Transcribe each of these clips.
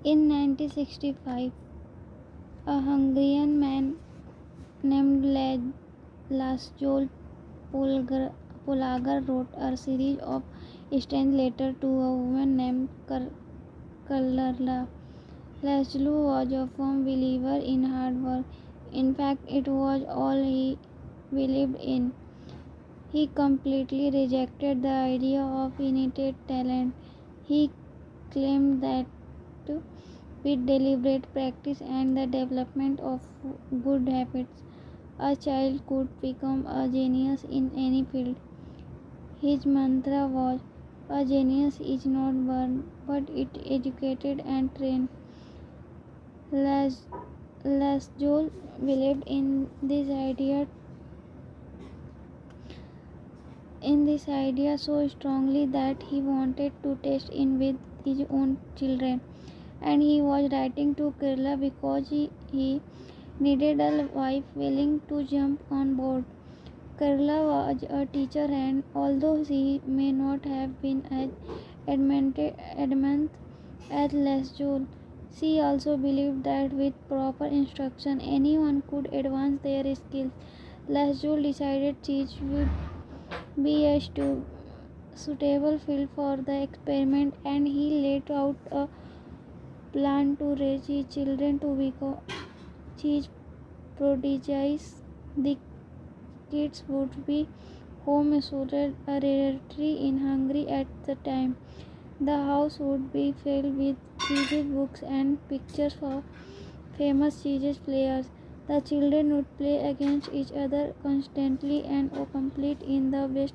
In 1965, a Hungarian man named Laszlo Polagar wrote a series of strange letters to a woman named Carla. Laszlo was a firm believer in hard work. In fact, it was all he believed in. He completely rejected the idea of innate talent. He claimed that with deliberate practice and the development of good habits, a child could become a genius in any field. His mantra was, "A genius is not born, but it educated and trained." Las Laszlo believed in this idea so strongly that he wanted to test it with his own children, and he was writing to Kerala because he needed a wife willing to jump on board. Kerala was a teacher, and although she may not have been as adamant as Laszlo, she also believed that with proper instruction anyone could advance their skills. Laszlo decided Cheech would be a suitable field for the experiment, and he laid out a plan to raise his children to become cheese prodigies. The kids would be homeschooled, a rarity in Hungary at the time. The house would be filled with cheese books and pictures of famous cheese players. The children would play against each other constantly and compete in the best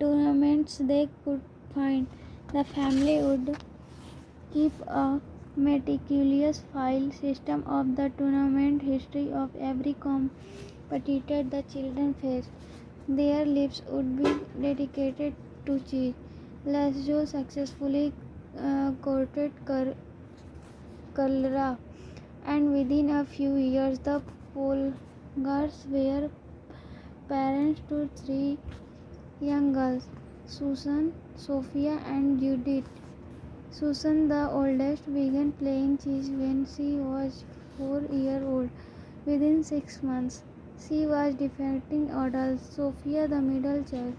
tournaments they could find. The family would keep a meticulous file system of the tournament history of every competitor the children faced. Their lives would be dedicated to cheese. Laszlo successfully courted Kalra, and within a few years the Polgars were parents to three young girls, Susan, Sophia, and Judith. Susan, the oldest, began playing chess when she was 4 years old. Within 6 months, she was defeating adults. Sophia, the middle child,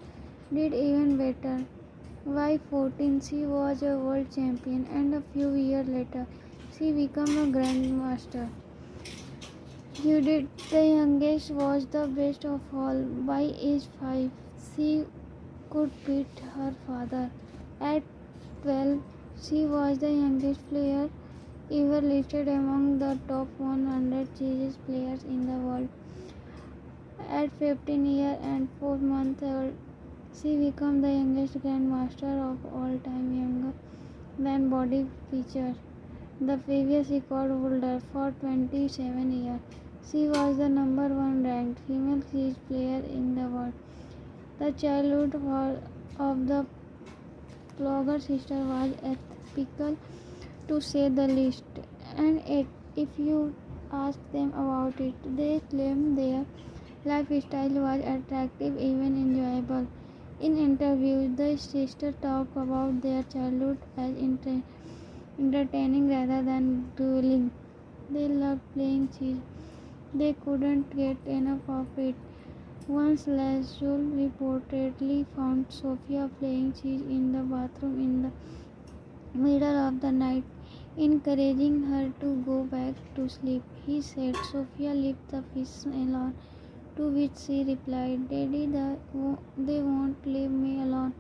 did even better. By 14, she was a world champion, and a few years later, she became a grandmaster. Judith, the youngest, was the best of all. By age 5, she could beat her father. At 12, she was the youngest player ever listed among the top 100 chess players in the world. At 15 years and 4 months old, she became the youngest grandmaster of all time, younger than Bobby Fischer, the previous record holder, for 27 years. She was the number one ranked female chess player in the world. The childhood of the Plogger sister was atypical to say the least, and if you ask them about it, they claim their lifestyle was attractive, even enjoyable. In interviews, the sisters talk about their childhood as entertaining rather than grueling. They loved playing chess. They couldn't get enough of it. Once Laszlo reportedly found Sophia playing chess in the bathroom in the middle of the night, encouraging her to go back to sleep. He said, "Sophia, leave the fish alone." To which she replied, "Daddy, they won't leave me alone."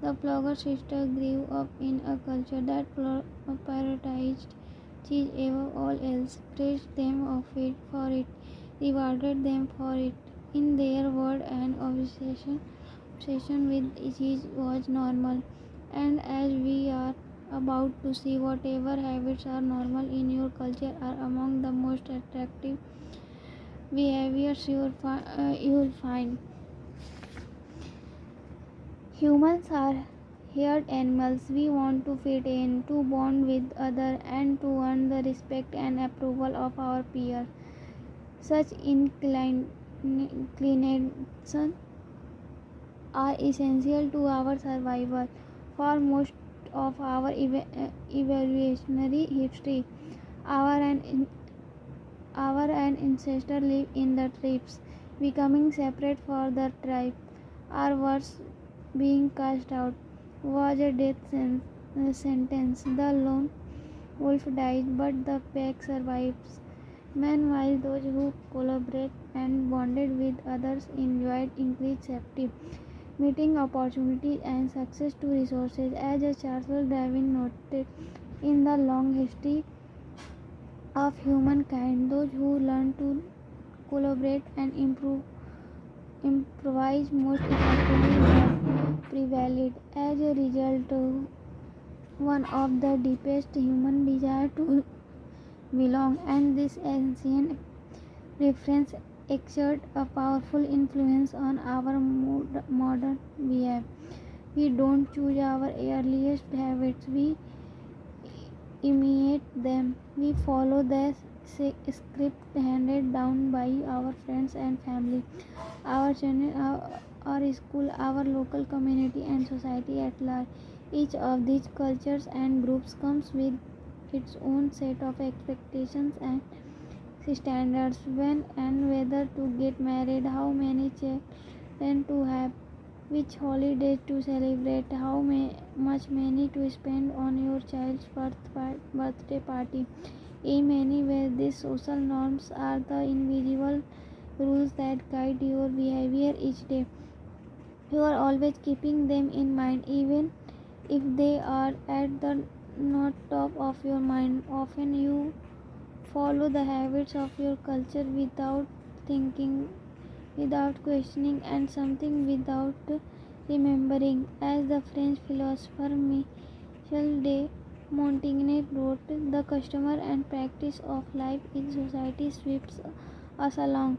The Plogger sister grew up in a culture that prioritized chess above all else, praised them for it, rewarded them for it. In their world, an obsession with chess was normal. And as we are about to see, whatever habits are normal in your culture are among the most attractive behaviors you will find. Humans are herd animals. We want to fit in, to bond with others, and to earn the respect and approval of our peers. Such inclinations are essential to our survival. For most of our evolutionary history. Our an- our ancestors lived in the tribes, becoming separate for the tribe. Our worst being cast out was a sentence. The lone wolf died, but the pack survives. Meanwhile, those who collaborate and bonded with others enjoyed increased safety, meeting opportunities, and success to resources. As a Charles Darwin noted, in the long history of humankind, those who learn to collaborate and improvise most effectively have prevailed. As a result, one of the deepest human desire to belong, and this ancient reference exert a powerful influence on our modern behavior. We don't choose our earliest habits, we imitate them. We follow the script handed down by our friends and family, our channel, our school, our local community, and society at large. Each of these cultures and groups comes with its own set of expectations and standards. When and whether to get married, how many children to have, which holidays to celebrate, how much money to spend on your child's birthday party. In many ways, these social norms are the invisible rules that guide your behavior each day. You are always keeping them in mind, even if they are at the not top of your mind. Often you follow the habits of your culture without thinking, without questioning, and something without remembering. As the French philosopher Michel de Montaigne wrote, the customer and practice of life in society sweeps us along.